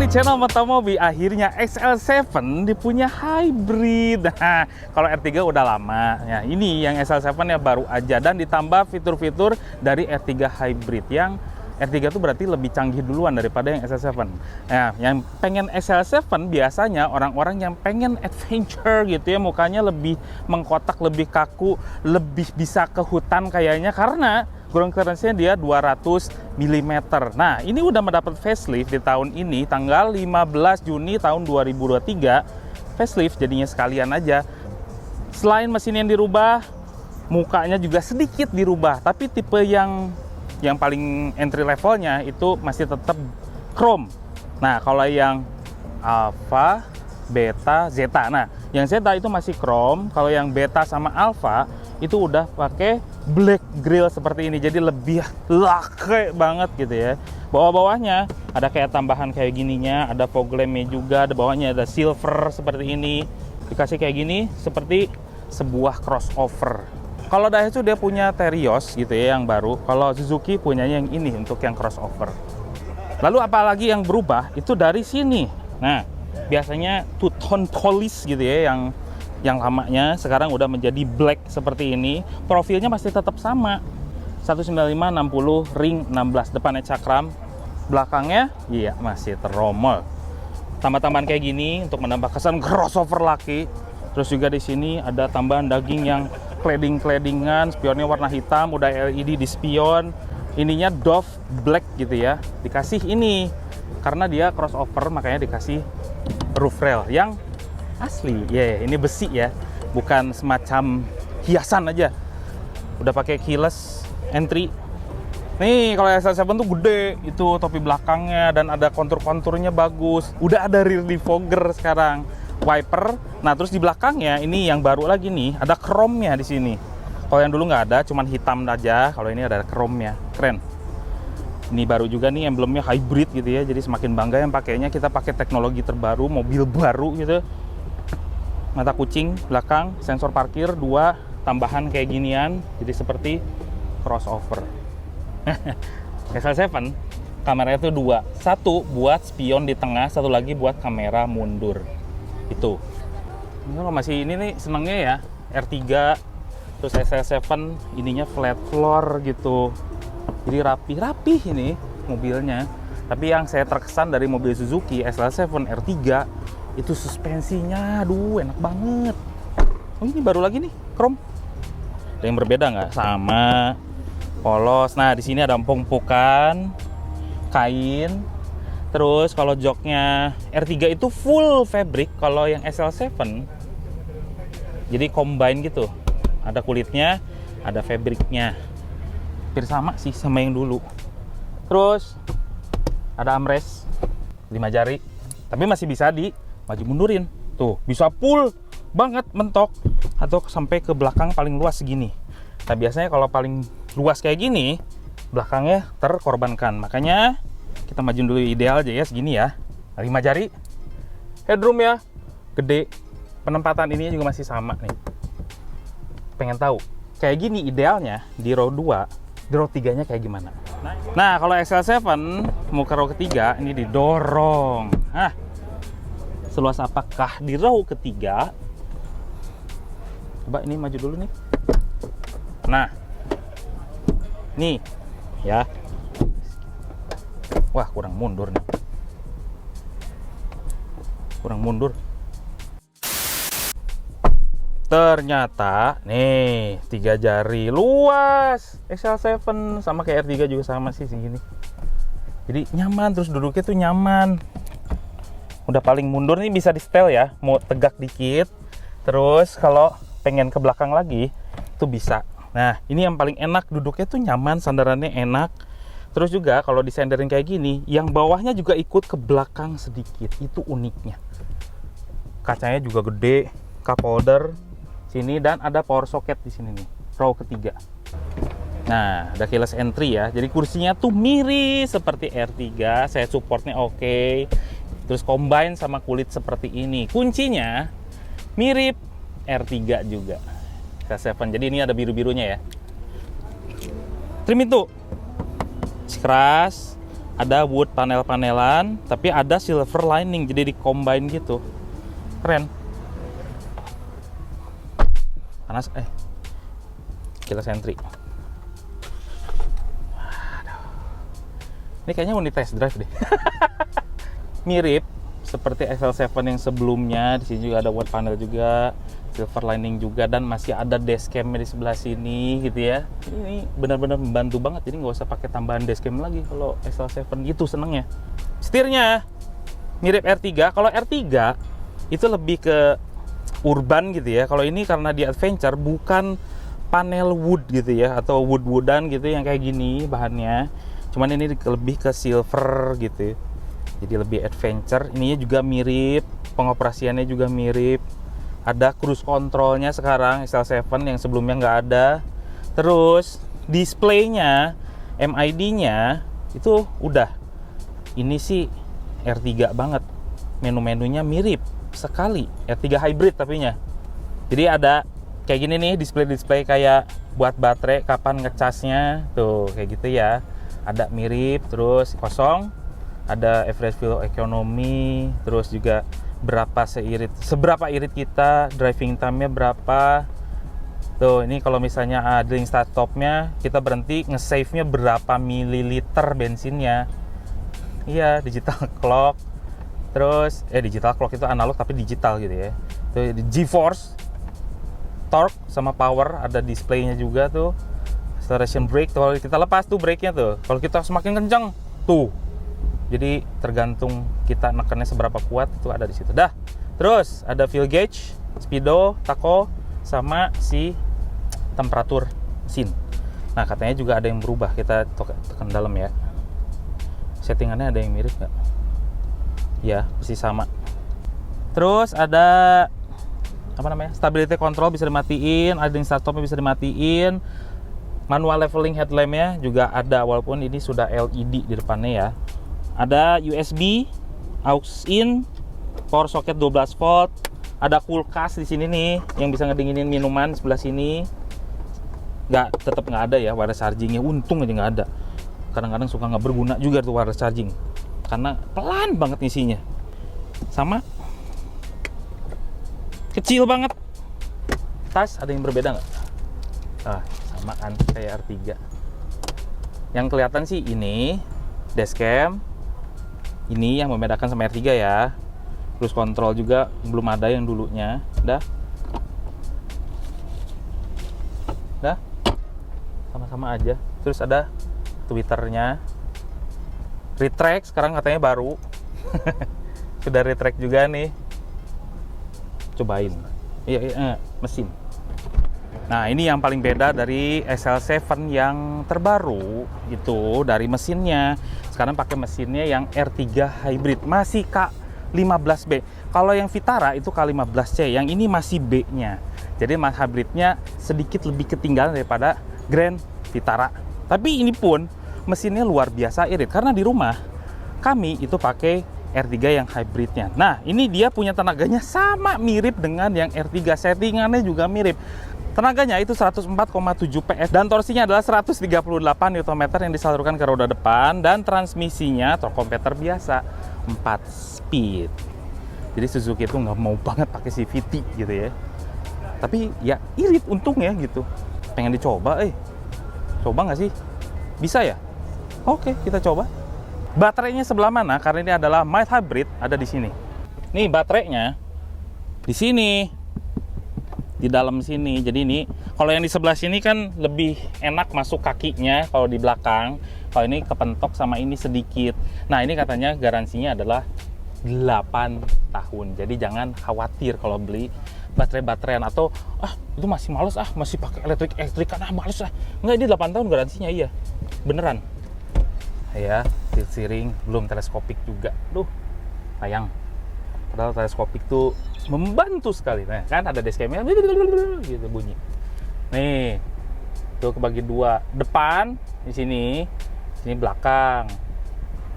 channel Motomobi, akhirnya XL7 dipunya hybrid. Nah, kalau R3 udah lama. Ya, ini yang XL7 ya baru aja dan ditambah fitur-fitur dari R3 hybrid yang R3 itu berarti lebih canggih duluan daripada yang XL7. Nah, yang pengen XL7 biasanya orang-orang yang pengen adventure gitu ya, mukanya lebih mengkotak, lebih kaku, lebih bisa ke hutan kayaknya karena ground clearance-nya dia 200 mm. Nah, ini udah mendapat facelift di tahun ini, tanggal 15 Juni tahun 2023. Facelift jadinya sekalian aja. Selain mesin yang dirubah, mukanya juga sedikit dirubah. Tapi tipe yang paling entry levelnya itu masih tetap chrome. Nah, kalau yang Alpha, Beta, Zeta. Nah, yang Zeta itu masih chrome. Kalau yang Beta sama Alpha itu udah pakai black grill seperti ini, jadi lebih lake banget gitu ya. Bawah-bawahnya ada kayak tambahan kayak gininya, ada fog lamp-nya juga, ada bawahnya ada silver seperti ini, dikasih kayak gini seperti sebuah crossover. Kalau Daihatsu dia punya Terios gitu ya yang baru, kalau Suzuki punyanya yang ini untuk yang crossover. Lalu apalagi yang berubah itu dari sini. Nah, biasanya two tone polish gitu ya yang lamanya sekarang udah menjadi black seperti ini. Profilnya masih tetap sama, 195/60 ring 16, depannya cakram, belakangnya iya masih teromol. Tambah-tambahan kayak gini untuk menambah kesan crossover laki. Terus juga di sini ada tambahan daging yang cladding-claddingan, spionnya warna hitam, udah LED di spion. Ininya Dove black gitu ya. Dikasih ini karena dia crossover, makanya dikasih roof rail yang asli. Ini besi ya, bukan semacam hiasan aja. Udah pakai keyless entry. Nih, kalau XL7 tuh gede itu topi belakangnya dan ada kontur-konturnya bagus. Udah ada rear defogger sekarang, wiper. Nah, terus di belakangnya ini yang baru lagi nih, ada chrome-nya di sini. Kalau yang dulu nggak ada, cuman hitam aja. Kalau ini ada chrome-nya, keren. Ini baru juga nih emblemnya hybrid gitu ya. Jadi semakin bangga yang pakainya, kita pakai teknologi terbaru, mobil baru gitu. Mata kucing belakang, sensor parkir 2, tambahan kayak ginian, jadi seperti crossover. XL7 kameranya itu 2, satu buat spion di tengah, satu lagi buat kamera mundur. Itu ini kalau masih ini nih senengnya ya R3, terus XL7 ininya flat floor gitu, jadi rapih ini mobilnya. Tapi yang saya terkesan dari mobil Suzuki XL7 R3 itu suspensinya, aduh enak banget. Oh, ini baru lagi nih, chrome. Ada yang berbeda nggak? Sama, polos. Nah, di sini ada empuk-empukan, kain. Terus kalau joknya R3 itu full fabric, kalau yang XL7 jadi combine gitu. Ada kulitnya, ada fabricnya. Hampir sama sih sama yang dulu. Terus ada armrest 5 jari, tapi masih bisa di maju mundurin. Tuh, bisa full banget mentok atau sampai ke belakang paling luas segini. Nah, biasanya kalau paling luas kayak gini, belakangnya terkorbankan. Makanya kita majuin dulu, ideal aja ya segini ya. 5 jari. Headroom ya gede. Penempatan ini juga masih sama nih. Pengen tahu kayak gini idealnya di row 2, di row 3-nya kayak gimana? Nah, kalau XL7 mau ke row ketiga ini didorong. Seluas apakah di row ketiga? Coba ini maju dulu nih. Nah, nih ya. Wah, kurang mundur nih. Kurang mundur. Ternyata nih 3 jari luas. XL7 sama kayak R3 juga sama sih segini. Jadi nyaman, terus duduknya tuh nyaman. Udah paling mundur nih bisa di setel ya, mau tegak dikit. Terus kalau pengen ke belakang lagi itu bisa. Nah, ini yang paling enak, duduknya tuh nyaman, sandarannya enak. Terus juga kalau disenderin kayak gini, yang bawahnya juga ikut ke belakang sedikit. Itu uniknya. Kacanya juga gede, cup holder sini, dan ada power socket di sini nih, row ketiga. Nah, ada keyless entry ya. Jadi kursinya tuh mirip seperti R3, saya supportnya oke. Terus combine sama kulit seperti ini. Kuncinya mirip R3 juga. XL7. Jadi ini ada biru-birunya ya. Trim itu keras, ada wood panel-panelan, tapi ada silver lining, jadi di-combine gitu. Keren. Panas, killer sentry. Ini kayaknya unit test drive deh. Mirip seperti XL7 yang sebelumnya. Di sini juga ada wood panel juga, silver lining juga, dan masih ada dashcam di sebelah sini gitu ya. Ini benar-benar membantu banget, jadi nggak usah pakai tambahan dashcam lagi kalau XL7 gitu senengnya. Setirnya mirip R3. Kalau R3 itu lebih ke urban gitu ya. Kalau ini karena di adventure bukan panel wood gitu ya, atau wood-woodan gitu yang kayak gini bahannya. Cuman ini lebih ke silver gitu. Jadi lebih adventure. Ininya juga mirip, pengoperasiannya juga mirip. Ada cruise controlnya sekarang XL7 yang sebelumnya nggak ada. Terus displaynya, MID-nya itu udah. Ini sih R3 banget. Menu-menunya mirip sekali. R3 hybrid tapinya. Jadi ada kayak gini nih, display kayak buat baterai, kapan ngecasnya, tuh kayak gitu ya. Ada mirip, terus kosong. Ada average fuel economy, terus juga seberapa irit kita, driving time-nya berapa. Tuh, ini kalau misalnya idling start stop-nya, kita berhenti, nge-save-nya berapa mililiter bensinnya. Iya, digital clock. Terus, digital clock itu analog tapi digital gitu ya. Tuh, G-force, torque sama power, ada display-nya juga tuh. Acceleration brake, kalau kita lepas tuh brake-nya tuh. Kalau kita semakin kencang, tuh. Jadi tergantung kita nekannya seberapa kuat, itu ada di situ. Dah. Terus ada fuel gauge, speedo, tacho, sama si temperatur mesin. Nah, katanya juga ada yang berubah. Kita tekan dalam ya. Settingannya ada yang mirip nggak? Ya, pasti sama. Terus ada stability control bisa dimatiin, idling start stop-nya bisa dimatiin. Manual leveling headlamp-nya juga ada, walaupun ini sudah LED di depannya ya. Ada USB, aux in, power socket 12 volt, ada kulkas di sini nih yang bisa ngedinginin minuman sebelah sini. Tetap nggak ada ya wireless chargingnya, untung aja nggak ada. Kadang-kadang suka nggak berguna juga tuh wireless charging karena pelan banget ngisinya. Sama kecil banget. Tas ada yang berbeda nggak? Sama kan kayak R3. Yang kelihatan sih ini dashcam. Ini yang membedakan sama R3 ya. Cruise control juga belum ada yang dulunya. Dah. Sama-sama aja. Terus ada Twitternya. Retract sekarang katanya baru. Sudah retract juga nih. Cobain. Iya, mesin. Nah, ini yang paling beda dari XL7 yang terbaru itu dari mesinnya. Sekarang pakai mesinnya yang R3 hybrid, masih K15B. Kalau yang Vitara itu K15C, yang ini masih B-nya. Jadi hybridnya sedikit lebih ketinggalan daripada Grand Vitara. Tapi ini pun mesinnya luar biasa irit karena di rumah kami itu pakai R3 yang hybridnya. Nah, ini dia punya tenaganya sama mirip dengan yang R3, settingannya juga mirip. Tenaganya itu 104,7 PS dan torsinya adalah 138 Nm yang disalurkan ke roda depan, dan transmisinya torque converter biasa 4 speed. Jadi Suzuki itu nggak mau banget pakai CVT gitu ya. Tapi ya irit untungnya gitu. Pengen dicoba, coba nggak sih? Bisa ya? Oke, kita coba. Baterainya sebelah mana? Karena ini adalah mild hybrid, ada di sini. Nih baterainya di sini. Di dalam sini. Jadi ini kalau yang di sebelah sini kan lebih enak masuk kakinya kalau di belakang. Kalau ini kepentok sama ini sedikit. Nah, ini katanya garansinya adalah 8 tahun. Jadi jangan khawatir kalau beli baterai-bateraian atau itu masih males masih pakai elektrik kan males Enggak, ini 8 tahun garansinya, iya. Beneran. Ya, tilt steering belum teleskopik juga. Sayang. Padahal teleskopik tuh membantu sekali. Nah, kan ada dashcamnya gitu bunyi. Nih, tuh kebagi dua. Depan di sini belakang.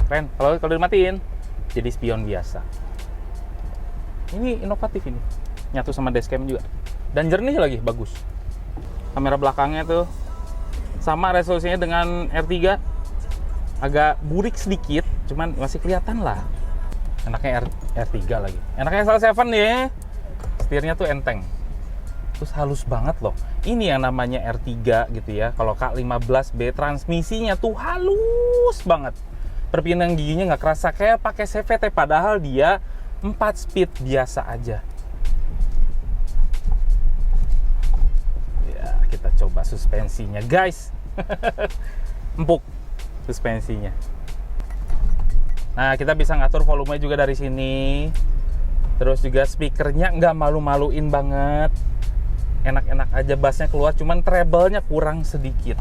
Keren. Kalau dimatiin jadi spion biasa. Ini inovatif ini. Nyatu sama dashcam juga. Dan jernih lagi, bagus. Kamera belakangnya tuh sama resolusinya dengan R3. agak burik sedikit, cuman masih kelihatan lah. Enaknya R3 lagi. Enaknya SL7 ya. Setirnya tuh enteng. Terus halus banget loh. Ini yang namanya R3 gitu ya. Kalau K15B transmisinya tuh halus banget. Perpindahan giginya nggak kerasa kayak pakai CVT, padahal dia 4 speed biasa aja. Ya, kita coba suspensinya, guys. Empuk suspensinya. Nah, kita bisa ngatur volume juga dari sini. Terus juga speakernya nggak malu-maluin banget. Enak-enak aja, bassnya keluar, cuman treble-nya kurang sedikit.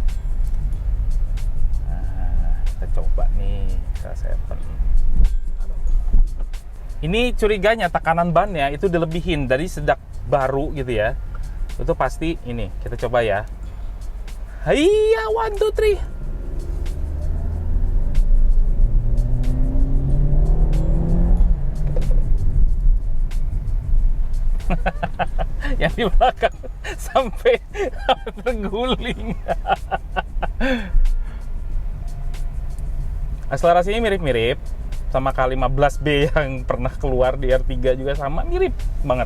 Nah, kita coba nih SL7. Ini curiganya tekanan bannya itu dilebihin dari sejak baru gitu ya. Itu pasti ini, kita coba ya. Iya, 1, 2, 3. Yang di belakang sampai terguling. Akselerasinya mirip-mirip sama K15B yang pernah keluar di R3 juga, sama mirip banget.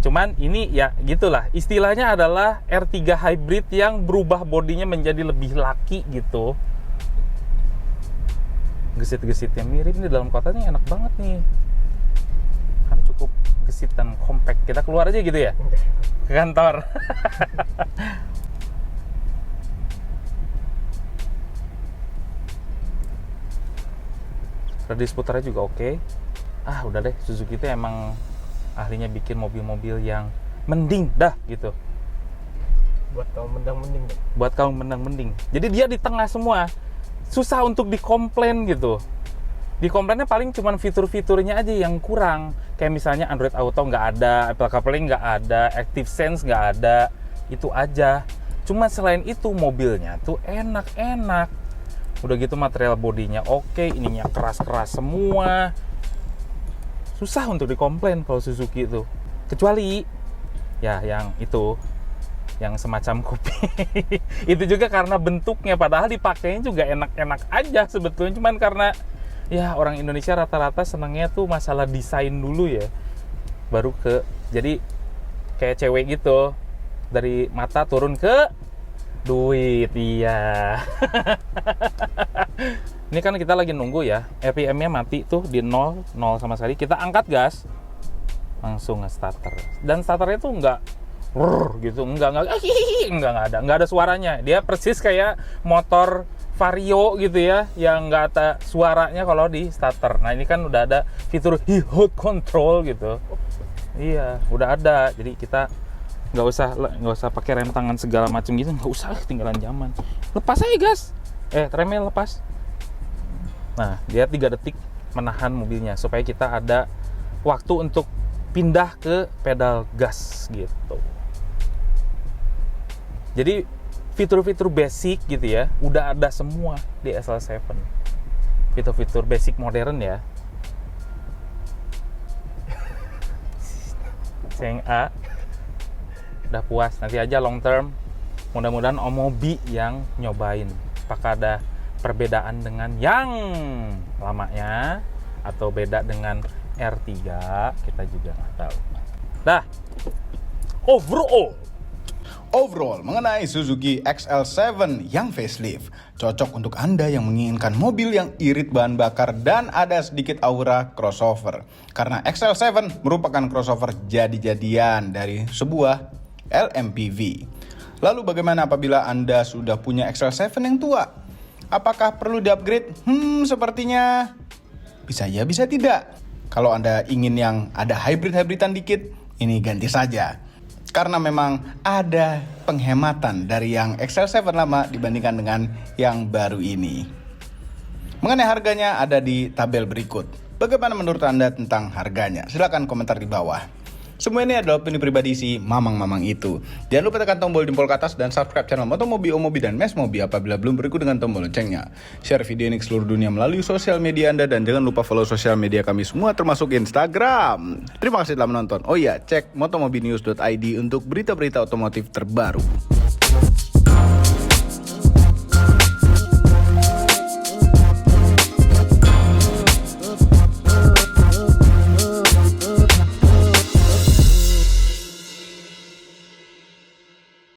Cuman ini ya gitulah, istilahnya adalah R3 hybrid yang berubah bodinya menjadi lebih laki gitu. Gesit-gesitnya mirip nih, dalam kotanya enak banget nih. Kan cukup gesit dan compact. Kita keluar aja gitu ya ke kantor. Radius putarnya juga oke. Udah deh, Suzuki itu emang ahlinya bikin mobil-mobil yang mending dah gitu. Buat kaum mendang-mending deh. Buat kaum mendang-mending. Jadi dia di tengah semua. Susah untuk dikomplain gitu. Dikomplainnya paling cuman fitur-fiturnya aja yang kurang. Kayak misalnya Android Auto nggak ada, Apple CarPlay nggak ada, Active Sense nggak ada. Itu aja. Cuma selain itu mobilnya tuh enak-enak. Udah gitu material bodinya oke, ininya keras-keras semua. Susah untuk dikomplain kalau Suzuki itu. Kecuali ya yang itu, yang semacam kopi. Itu juga karena bentuknya, padahal dipakainya juga enak-enak aja sebetulnya. Cuman karena ya orang Indonesia rata-rata senangnya tuh masalah desain dulu ya. Baru jadi kayak cewek gitu. Dari mata turun ke duit, iya. Ini kan kita lagi nunggu ya, RPM-nya mati tuh di 0 sama sekali. Kita angkat gas, langsung nge-starter. Dan starternya tuh nggak gitu, nggak ada suaranya. Dia persis kayak motor Vario gitu ya, yang nggak ada suaranya kalau di starter. Nah ini kan udah ada fitur hot control gitu. Iya, udah ada. Jadi kita nggak usah pakai rem tangan segala macam gitu, nggak usah, ketinggalan zaman. Lepas aja gas, remnya lepas. Nah dia 3 detik menahan mobilnya supaya kita ada waktu untuk pindah ke pedal gas gitu. Jadi fitur-fitur basic gitu ya udah ada semua di SL7. Fitur-fitur basic modern ya. Sayang A udah puas, nanti aja long term mudah-mudahan Om Mobi yang nyobain apakah ada perbedaan dengan yang lamanya atau beda dengan R3, kita juga nggak tahu. Dah, Overall, mengenai Suzuki XL7 yang facelift, cocok untuk Anda yang menginginkan mobil yang irit bahan bakar dan ada sedikit aura crossover. Karena XL7 merupakan crossover jadi-jadian dari sebuah LMPV. Lalu bagaimana apabila Anda sudah punya XL7 yang tua? Apakah perlu di-upgrade? Sepertinya bisa ya, bisa tidak. Kalau Anda ingin yang ada hybrid-hybridan dikit, ini ganti saja. Karena memang ada penghematan dari yang XL7 lama dibandingkan dengan yang baru ini. Mengenai harganya ada di tabel berikut. Bagaimana menurut Anda tentang harganya? Silahkan komentar di bawah. Semua ini adalah opini pribadi si mamang-mamang itu. Jangan lupa tekan tombol jempol ke atas dan subscribe channel Motomobi, Omobi, dan Mesmobi apabila belum berikut dengan tombol loncengnya. Share video ini ke seluruh dunia melalui sosial media Anda dan jangan lupa follow sosial media kami semua termasuk Instagram. Terima kasih telah menonton. Oh iya, cek motomobinews.id untuk berita-berita otomotif terbaru.